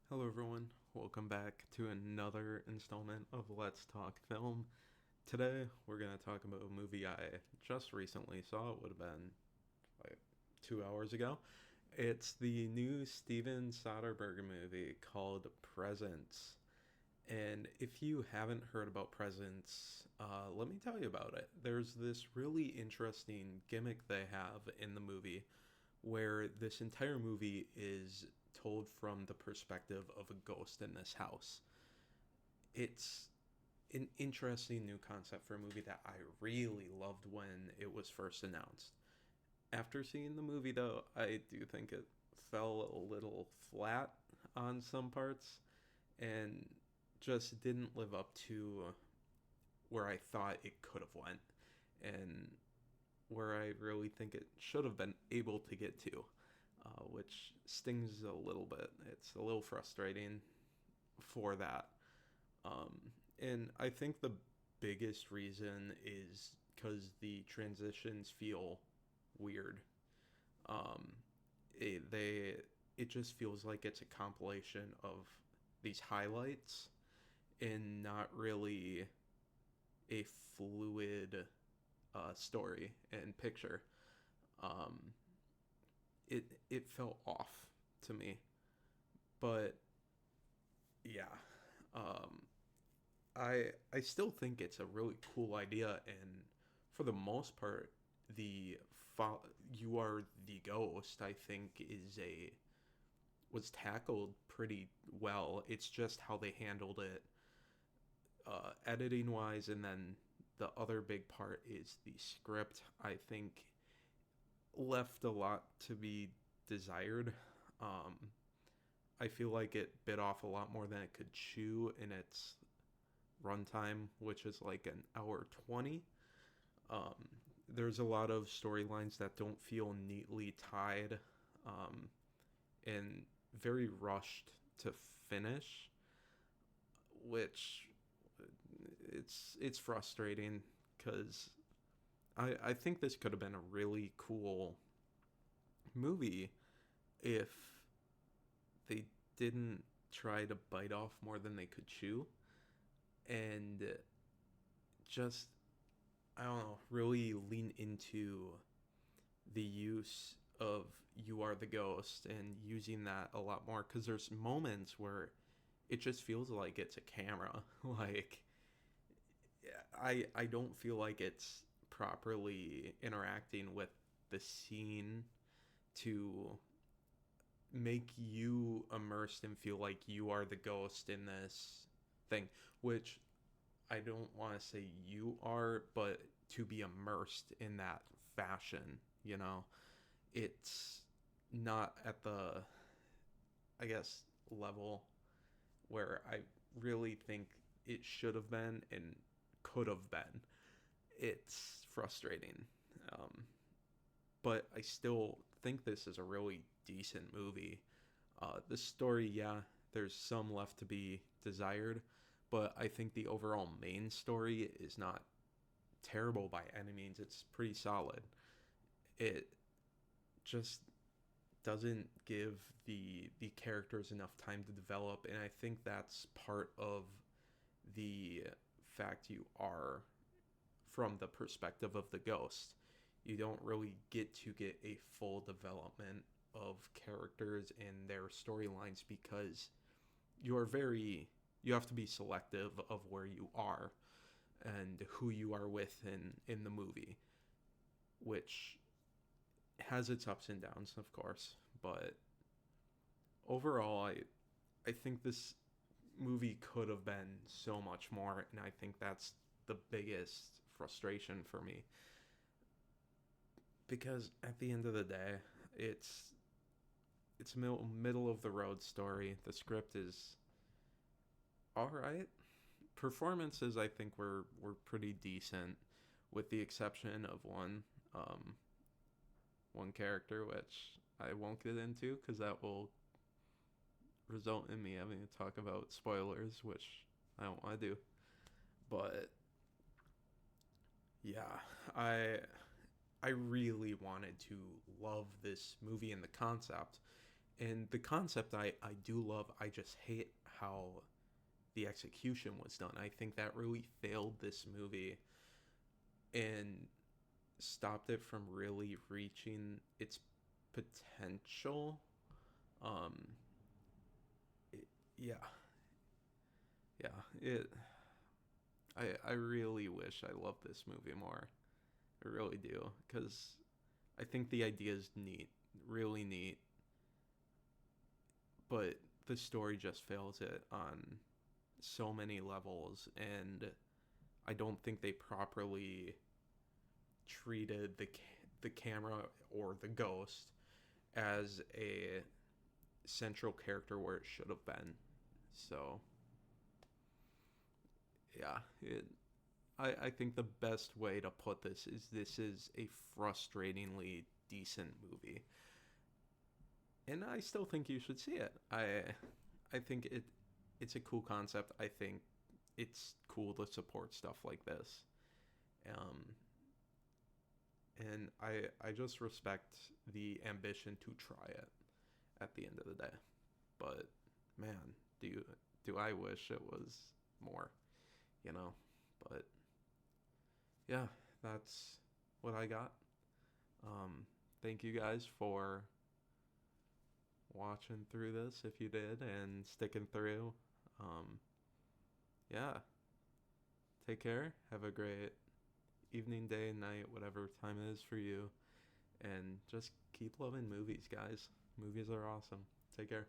Hello, everyone. Welcome back to another installment of Let's Talk Film. Today, we're going to talk about a movie I just recently saw. It would have been like 2 hours ago. It's the new Steven Soderbergh movie called Presence. And if you haven't heard about Presence, let me tell you about it. There's this really interesting gimmick they have in the movie where this entire movie is told from the perspective of a ghost in this house. It's an interesting new concept for a movie that I really loved when it was first announced. After seeing the movie, though, I do think it fell a little flat on some parts and just didn't live up to where I thought it could have went and where I really think it should have been able to get to, which stings a little bit. It's a little frustrating for that. Um, and I think the biggest reason is because the transitions feel weird. Um, they it just feels like it's a compilation of these highlights and not really a fluid story and picture. Um, it felt off to me, but yeah, um, I still think it's a really cool idea, and for the most part, the you are the ghost. I think is a was tackled pretty well. It's just how they handled it, editing wise, and then the other big part is the script. I think left a lot to be desired. Um, I feel like it bit off a lot more than it could chew in its runtime, which is like an hour 20. Um, there's a lot of storylines that don't feel neatly tied um, and very rushed to finish, which it's frustrating because I think this could have been a really cool movie if they didn't try to bite off more than they could chew and just I don't know, really lean into the use of you are the ghost and using that a lot more because there's moments where it just feels like it's a camera. Like I don't feel like it's properly interacting with the scene to make you immersed and feel like you are the ghost in this thing, which I don't want to say you are, but to be immersed in that fashion, you know, it's not at the, I guess, level where I really think it should have been and could have been. It's frustrating. Um, but I still think this is a really decent movie. The story, yeah, there's some left to be desired, but I think the overall main story is not terrible by any means. It's pretty solid. It just doesn't give the characters enough time to develop, and I think that's part of the fact you are from the perspective of the ghost. You don't really get a full development of characters and their storylines because you're very you have to be selective of where you are and who you are with in the movie, which has its ups and downs, of course, but overall I think this movie could have been so much more, and I think that's the biggest frustration for me because at the end of the day, it's it's a middle of the road story. The script is all right. Performances I think were pretty decent, with the exception of um, one character which I won't get into because that will result in me having to talk about spoilers, which I don't want to do. But yeah, I really wanted to love this movie and the concept, And the concept I do love. I just hate how the execution was done. I think that really failed this movie and stopped it from really reaching its potential. Um, yeah, yeah. I really wish I loved this movie more. I really do, because I think the idea is neat, really neat, but the story just fails it on so many levels, and I don't think they properly treated the camera or the ghost as a central character where it should have been. So yeah, I think the best way to put this is a frustratingly decent movie, and I still think you should see it. I think it's a cool concept. I think it's cool to support stuff like this. Um, and I just respect the ambition to try it at the end of the day. But man, do you do I wish it was more, you know? But yeah, that's what I got. Thank you guys for watching through this if you did and sticking through. Um, yeah, take care. Have a great evening, day, night, whatever time it is for you. And just keep loving movies, guys. Movies are awesome. Take care.